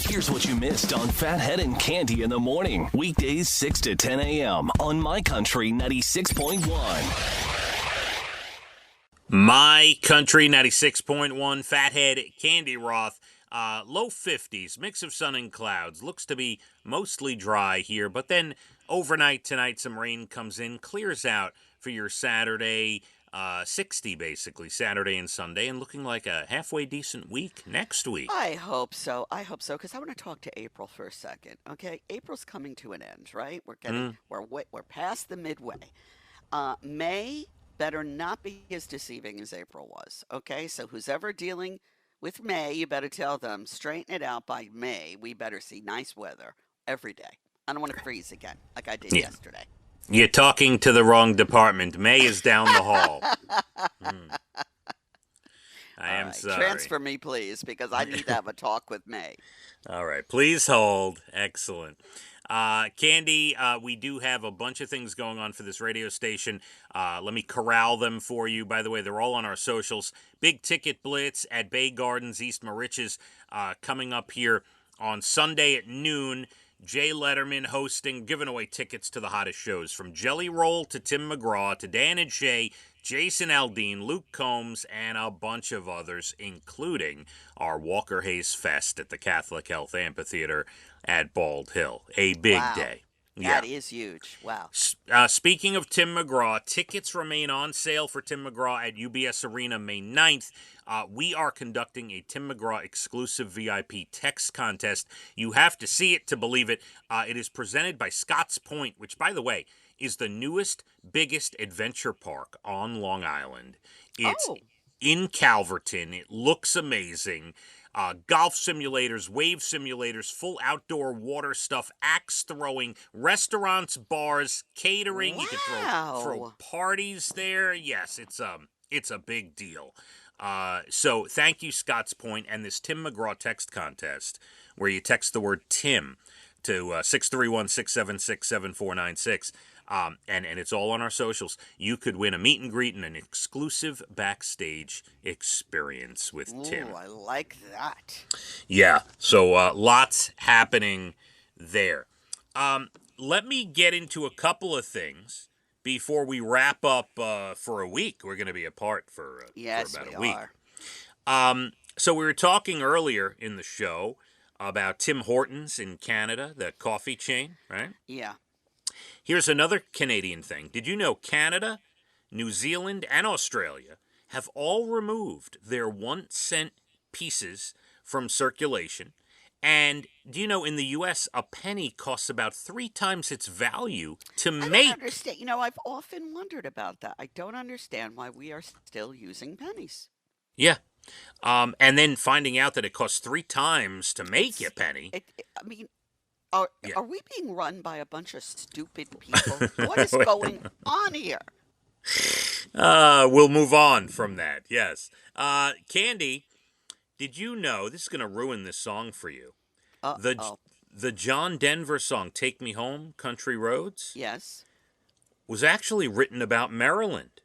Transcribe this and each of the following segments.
Here's what you missed on Phathead and Cande in the morning. Weekdays 6 to 10 a.m. on My Country 96.1. My Country 96.1, Phathead, Cande Roth. Low 50s, mix of sun and clouds. Looks to be mostly dry here, but then overnight tonight some rain comes in, clears out for your Saturday. 60 basically, Saturday and Sunday, and looking like a halfway decent week next week. I hope so. I hope so because I want to talk to April for a second. Okay, April's coming to an end, right? We're past the midway. May better not be as deceiving as April was. Okay, so who's ever dealing with May, you better tell them straighten it out by May. We better see nice weather every day. I don't want to freeze again like I did yesterday. You're talking to the wrong department. May is down the hall. I am sorry. Transfer me, please, because I need to have a talk with May. All right. Please hold. Excellent. Cande, we do have a bunch of things going on for this radio station. Let me corral them for you. By the way, they're all on our socials. Big Ticket Blitz at Bay Gardens, East Moriches, coming up here on Sunday at noon. Jay Letterman hosting, giving away tickets to the hottest shows, from Jelly Roll to Tim McGraw to Dan and Shay, Jason Aldean, Luke Combs, and a bunch of others, including our Walker Hayes Fest at the Catholic Health Amphitheater at Bald Hill. A big day. That is huge. Wow. Speaking of Tim McGraw, tickets remain on sale for Tim McGraw at UBS Arena May 9th. We are conducting a Tim McGraw exclusive VIP text contest. You have to see it to believe it. It is presented by Scotts Point, which, by the way, is the newest, biggest adventure park on Long Island. It's in Calverton. It looks amazing. Golf simulators, wave simulators, full outdoor water stuff, axe throwing, restaurants, bars, catering. Wow. You can throw parties there. Yes, it's a big deal. So thank you, Scotts Point, and this Tim McGraw text contest, where you text the word Tim to 631-676-7496. And it's all on our socials. You could win a meet and greet and an exclusive backstage experience with Tim. I like that. Yeah, so lots happening there. Let me get into a couple of things before we wrap up for a week. We're going to be apart for about a week. So we were talking earlier in the show about Tim Hortons in Canada, the coffee chain, right? Yeah. Here's another Canadian thing. Did you know Canada, New Zealand, and Australia have all removed their 1-cent pieces from circulation? And do you know in the U.S. a penny costs about 3 times its value to make? I don't understand. I've often wondered about that. I don't understand why we are still using pennies. Yeah. And then finding out that it costs 3 times to make a penny. Are we being run by a bunch of stupid people? What is going on here? We'll move on from that, yes. Cande, did you know, this is going to ruin this song for you, the John Denver song, Take Me Home, Country Roads? Yes. Was actually written about Maryland.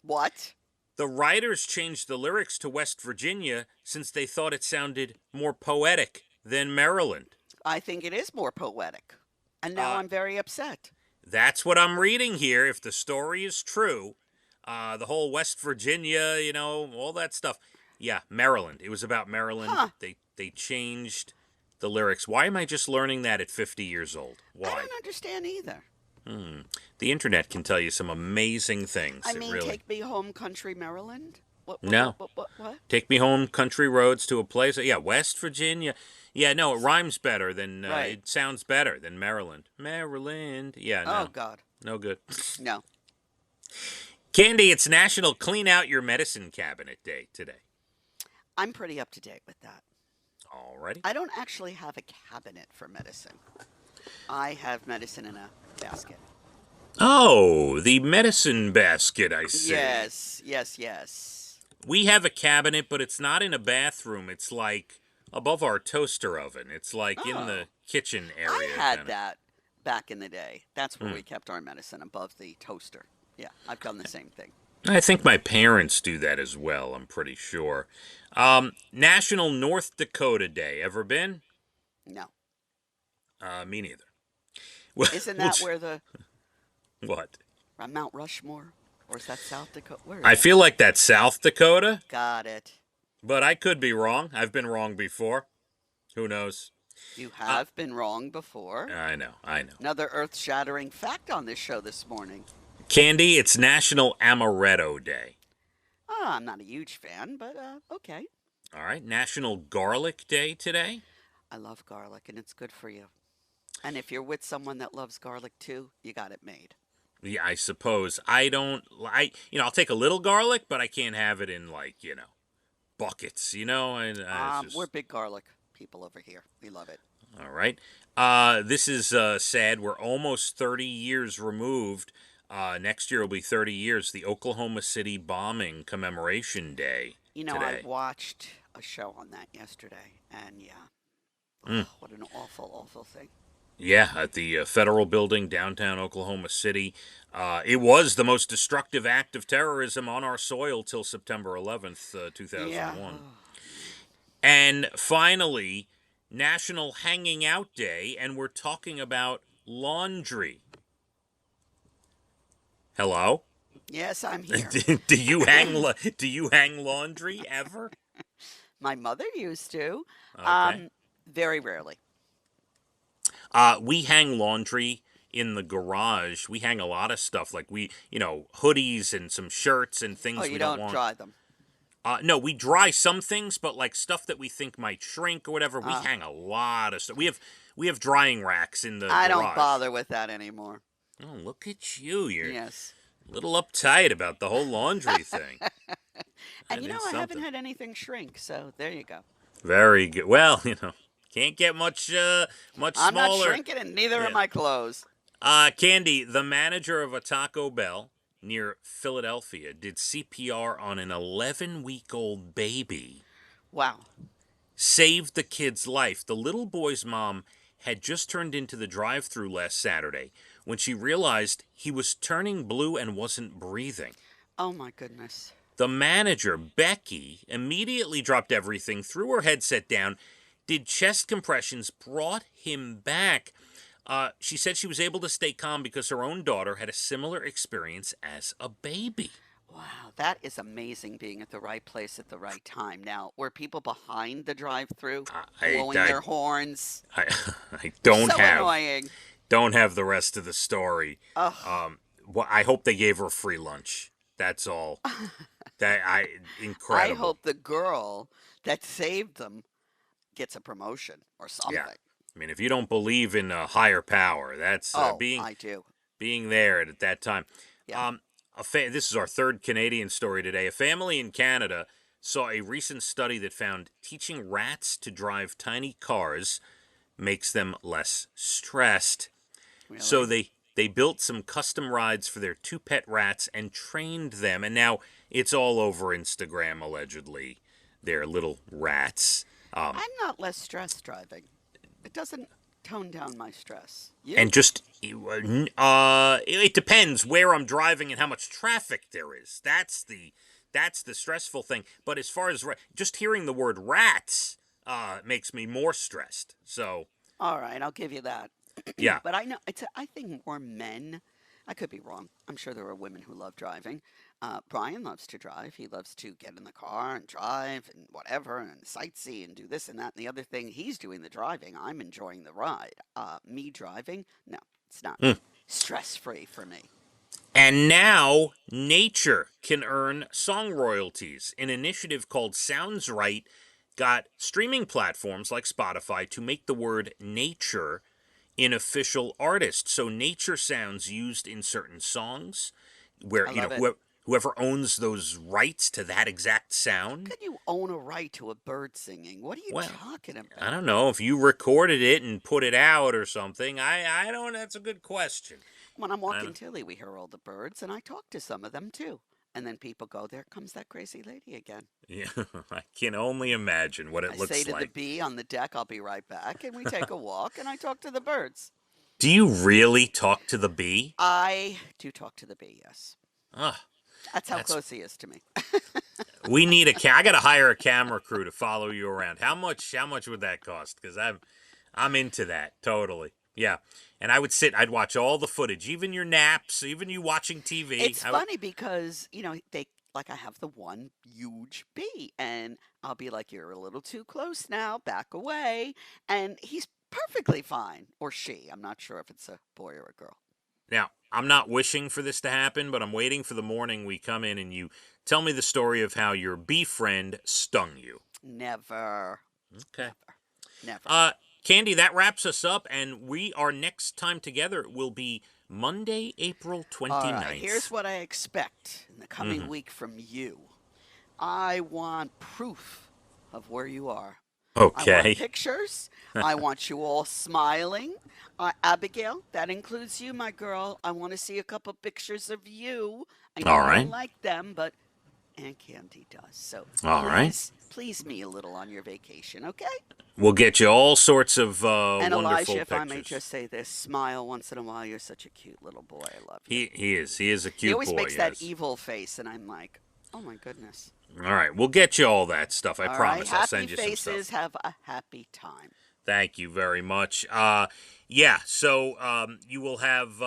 What? The writers changed the lyrics to West Virginia since they thought it sounded more poetic than Maryland. I think it is more poetic. And now I'm very upset. That's what I'm reading here. If the story is true, the whole West Virginia, all that stuff. Yeah, Maryland. It was about Maryland. Huh. They changed the lyrics. Why am I just learning that at 50 years old? Why? I don't understand either. The internet can tell you some amazing things. Take Me Home, Country Maryland? What? Take Me Home, Country Roads to a place. Yeah, West Virginia. Yeah, no, it rhymes better than, it sounds better than Maryland. Maryland. Yeah, no. Oh, God. No good. No. Cande, it's National Clean Out Your Medicine Cabinet Day today. I'm pretty up to date with that. Alrighty. I don't actually have a cabinet for medicine. I have medicine in a basket. Oh, the medicine basket, I see. Yes. We have a cabinet, but it's not in a bathroom. It's like above our toaster oven. It's like in the kitchen area. I had that back in the day. That's where we kept our medicine, above the toaster. Yeah, I've done the same thing. I think my parents do that as well, I'm pretty sure. National North Dakota Day. Ever been? No. Me neither. Well, Isn't that where the what? Mount Rushmore? Or is that South Dakota? Where is I that? feel like that's South Dakota, Got it. but I could be wrong. I've been wrong before. Who knows? You Uh, have been wrong before. I know, I know. Another earth shattering fact on this show this morning. Candy, it's National Amaretto Day. I'm not a huge fan, but okay. All right, National Garlic Day today. I love garlic and it's good for you. And if you're with someone that loves garlic too, you got it made. Yeah, I suppose. I don't like, I'll take a little garlic, but I can't have it in buckets, and it's We're just, big garlic people over here. We love it. all right. This is sad. We're almost 30 years removed. Next year will be 30 years, the Oklahoma City bombing commemoration day I today. watched a show on that yesterday, and yeah, what an awful, awful thing. Yeah, at the federal building downtown Oklahoma City. It was the most destructive act of terrorism on our soil till September 11th, 2001. Yeah. And finally, National Hanging Out Day, and we're talking about laundry. Hello? Yes, I'm here. Do you hang laundry ever? My mother used to. Okay. Very rarely. We hang laundry in the garage. We hang a lot of stuff, like hoodies and some shirts and things Oh, you we don't want. dry them. No, we dry some things, but like stuff that we think might shrink or whatever, we hang a lot of stuff. We have drying racks in the I garage. don't bother with that anymore. Oh, look at you! You're Yes. a little uptight about the whole laundry thing. And That is I haven't something. had anything shrink, so there you go. Very good. Well, can't get much I'm not smaller. shrinking, and neither Yeah. are my clothes. Candy, the manager of a Taco Bell near Philadelphia, did CPR on an 11-week-old baby. Wow. Saved the kid's life. The little boy's mom had just turned into the drive-thru last Saturday when she realized he was turning blue and wasn't breathing. Oh my goodness. The manager, Becky, immediately dropped everything, threw her headset down, did chest compressions, brought him back. She said she was able to stay calm because her own daughter had a similar experience as a baby. Wow, that is amazing, being at the right place at the right time. Now, were people behind the drive-through blowing their horns? I don't So annoying. don't have the rest of the story. Ugh. Well, I hope they gave her free lunch. That's all. Incredible. I hope the girl that saved them gets a promotion or something. Yeah. I mean, if you don't believe in a higher power, that's I do. being there at that time. Yeah. This is our third Canadian story today. A family in Canada saw a recent study that found teaching rats to drive tiny cars makes them less stressed. Really? So they built some custom rides for their 2 pet rats and trained them. And now it's all over Instagram, allegedly. They're little rats. I'm not less stressed driving. It doesn't tone down my stress. You? And just, it depends where I'm driving and how much traffic there is. That's the stressful thing. But as far as just hearing the word rats makes me more stressed. So. All right, I'll give you that. Yeah. But I think more men, I could be wrong. I'm sure there are women who love driving. Brian loves to drive. He loves to get in the car and drive and whatever and sightsee and do this and that and the other thing. He's doing the driving. I'm enjoying the ride. Me driving, no, it's not stress-free for me. And now nature can earn song royalties. An initiative called Sounds Right got streaming platforms like Spotify to make the word nature an official artist. So nature sounds used in certain songs where, whoever owns those rights to that exact sound. Could you own a right to a bird singing? What are you talking about? I don't know. If you recorded it and put it out or something, I don't, that's a good question. When I'm walking Tilly, we hear all the birds, and I talk to some of them too. And then people go, there comes that crazy lady again. Yeah, I can only imagine what it looks like. I say to the bee on the deck, I'll be right back. And we take a walk, and I talk to the birds. Do you really talk to the bee? I do talk to the bee, yes. That's how close he is to me. We need I got to hire a camera crew to follow you around. How much would that cost? Because I'm into that, totally. Yeah. And I'd watch all the footage, even your naps, even you watching TV. It's funny because, like I have the one huge bee, and I'll be like, "You're a little too close now, back away." And he's perfectly fine. Or she. I'm not sure if it's a boy or a girl. Now, I'm not wishing for this to happen, but I'm waiting for the morning we come in and you tell me the story of how your bee friend stung you. Never. Okay. Never. Cande, that wraps us up, and our next time together will be Monday, April 29th. All right, here's what I expect in the coming week from you. I want proof of where you are. Okay. I want pictures. I want you all smiling. Abigail, that includes you, my girl. I want to see a couple pictures of you. I know All I right. don't like them, but Aunt Cande does. So All right. please me a little on your vacation, okay? We'll get you all sorts of And wonderful Elijah, if pictures. I may just say this, smile once in a while. You're such a cute little boy. I love you. He is a cute boy. He always makes that yes. evil face, and I'm like, oh my goodness. All right, we'll get you all that stuff. I All promise. right, I'll send you happy some faces, stuff. have a happy time. Thank you very much. So you will have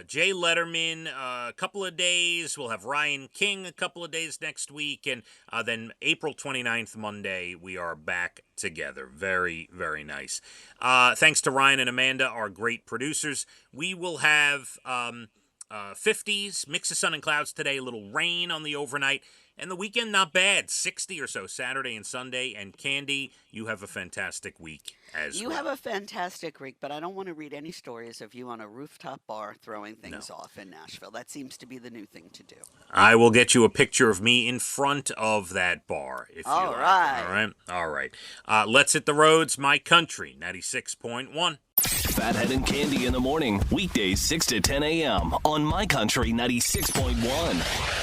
Jay Letterman a couple of days. We'll have Ryan King a couple of days next week. And then April 29th, Monday, we are back together. Very, very nice. Thanks to Ryan and Amanda, our great producers. We will have 50s, mix of sun and clouds today, a little rain on the overnight. And the weekend, not bad. 60 or so Saturday and Sunday. And Cande, you have a fantastic week as well. You have a fantastic week, but I don't want to read any stories of you on a rooftop bar throwing things off in Nashville. That seems to be the new thing to do. I will get you a picture of me in front of that bar, if you All like. right. All right. Let's hit the roads, my country, 96.1. Phathead and Cande in the morning, weekdays 6 to 10 a.m. on My Country 96.1.